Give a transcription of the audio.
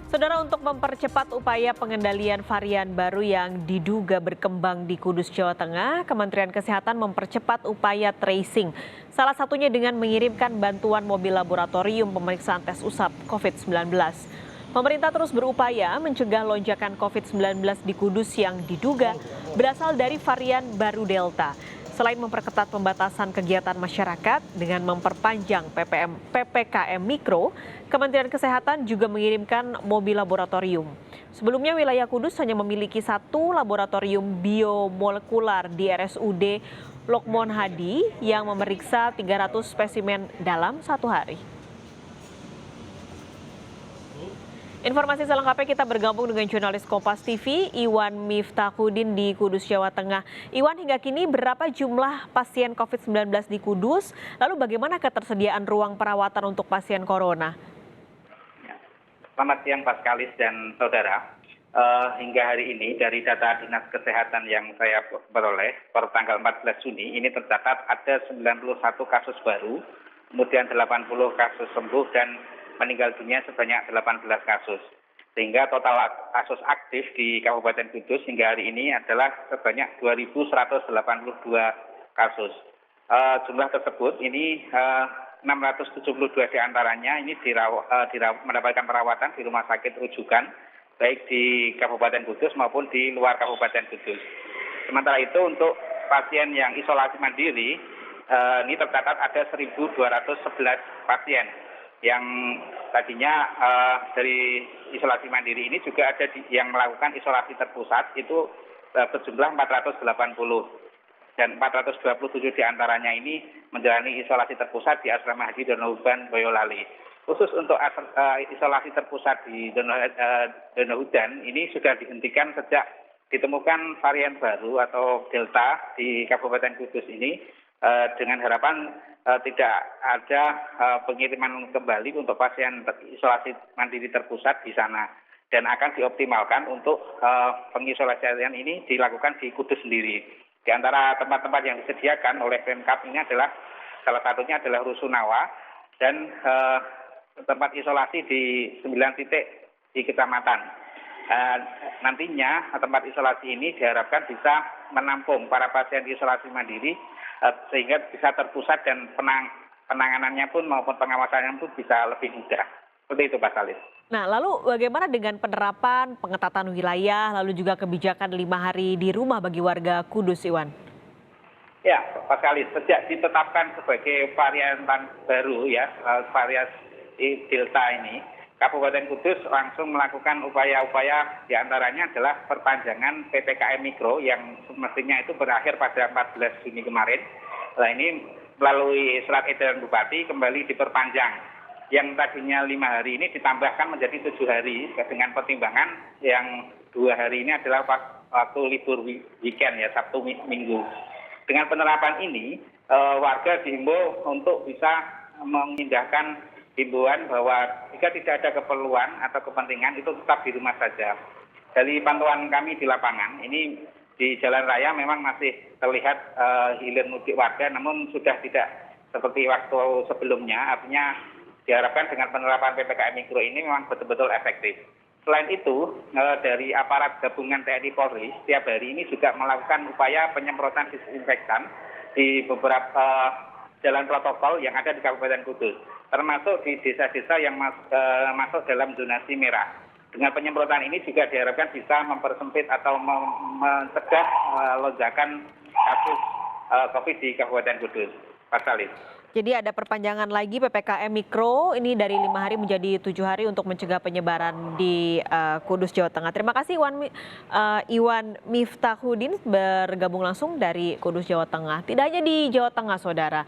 Saudara, untuk mempercepat upaya pengendalian varian baru yang diduga berkembang di Kudus, Jawa Tengah, Kementerian Kesehatan mempercepat upaya tracing. Salah satunya dengan mengirimkan bantuan mobil laboratorium pemeriksaan tes usap COVID-19. Pemerintah terus berupaya mencegah lonjakan COVID-19 di Kudus yang diduga berasal dari varian baru Delta. Selain memperketat pembatasan kegiatan masyarakat dengan memperpanjang PPKM Mikro, Kementerian Kesehatan juga mengirimkan mobil laboratorium. Sebelumnya wilayah Kudus hanya memiliki satu laboratorium biomolekular di RSUD Lokmon Hadi yang memeriksa 300 spesimen dalam satu hari. Informasi selengkapnya kita bergabung dengan jurnalis Kompas TV, Iwan Miftahudin di Kudus, Jawa Tengah. Iwan, hingga kini berapa jumlah pasien COVID-19 di Kudus? Lalu bagaimana ketersediaan ruang perawatan untuk pasien corona? Selamat siang Paskalis dan saudara. Hingga hari ini dari data Dinas Kesehatan yang saya peroleh per tanggal 14 Juni ini tercatat ada 91 kasus baru, kemudian 80 kasus sembuh dan meninggal dunia sebanyak 18 kasus. Sehingga total kasus aktif di Kabupaten Kudus hingga hari ini adalah sebanyak 2.182 kasus. Jumlah tersebut ini 672 diantaranya ini mendapatkan perawatan di rumah sakit rujukan, baik di Kabupaten Kudus maupun di luar Kabupaten Kudus. Sementara itu untuk pasien yang isolasi mandiri, ini tercatat ada 1.211 pasien yang tadinya dari isolasi mandiri ini juga ada yang melakukan isolasi terpusat itu berjumlah 480 dan 427 diantaranya ini menjalani isolasi terpusat di Asrama Haji Donohudan Boyolali. Khusus untuk isolasi terpusat di Donohudan ini sudah dihentikan sejak ditemukan varian baru atau Delta di Kabupaten Kudus ini dengan harapan tidak ada pengiriman kembali untuk pasien isolasi mandiri terpusat di sana dan akan dioptimalkan untuk pengisolasian ini dilakukan di Kudus sendiri. Di antara tempat-tempat yang disediakan oleh Pemkab ini adalah salah satunya adalah Rusunawa dan tempat isolasi di 9 titik di kecamatan. Nantinya tempat isolasi ini diharapkan bisa menampung para pasien isolasi mandiri sehingga bisa terpusat dan penanganannya pun maupun pengawasannya pun bisa lebih mudah. Seperti itu Pak Salis. Nah, lalu bagaimana dengan penerapan pengetatan wilayah, lalu juga kebijakan 5 hari di rumah bagi warga Kudus, Iwan? Ya, Pak Salis, sejak ditetapkan sebagai varian baru ya, varian Delta ini, Kabupaten Kudus langsung melakukan upaya-upaya diantaranya adalah perpanjangan PPKM Mikro yang semestinya itu berakhir pada 14 Juni kemarin. Nah ini melalui surat edaran Bupati kembali diperpanjang. Yang tadinya 5 hari ini ditambahkan menjadi 7 hari dengan pertimbangan yang 2 hari ini adalah waktu libur weekend ya, Sabtu Minggu. Dengan penerapan ini warga dihimbau untuk bisa mengindahkan himbauan bahwa jika tidak ada keperluan atau kepentingan itu tetap di rumah saja. Dari pantauan kami di lapangan, ini di jalan raya memang masih terlihat hilir mudik warga, namun sudah tidak seperti waktu sebelumnya. Artinya diharapkan dengan penerapan PPKM Mikro ini memang betul-betul efektif. Selain itu, dari aparat gabungan TNI Polri setiap hari ini juga melakukan upaya penyemprotan disinfektan di beberapa jalan protokol yang ada di Kabupaten Kudus, termasuk di desa-desa yang masuk dalam zonasi merah. Dengan penyemprotan ini juga diharapkan bisa mempersempit atau mencegah lonjakan kasus COVID di Kabupaten Kudus. Pak Salis. Jadi ada perpanjangan lagi PPKM Mikro ini dari 5 hari menjadi 7 hari untuk mencegah penyebaran di Kudus, Jawa Tengah. Terima kasih Iwan Miftahudin bergabung langsung dari Kudus, Jawa Tengah. Tidak hanya di Jawa Tengah, saudara.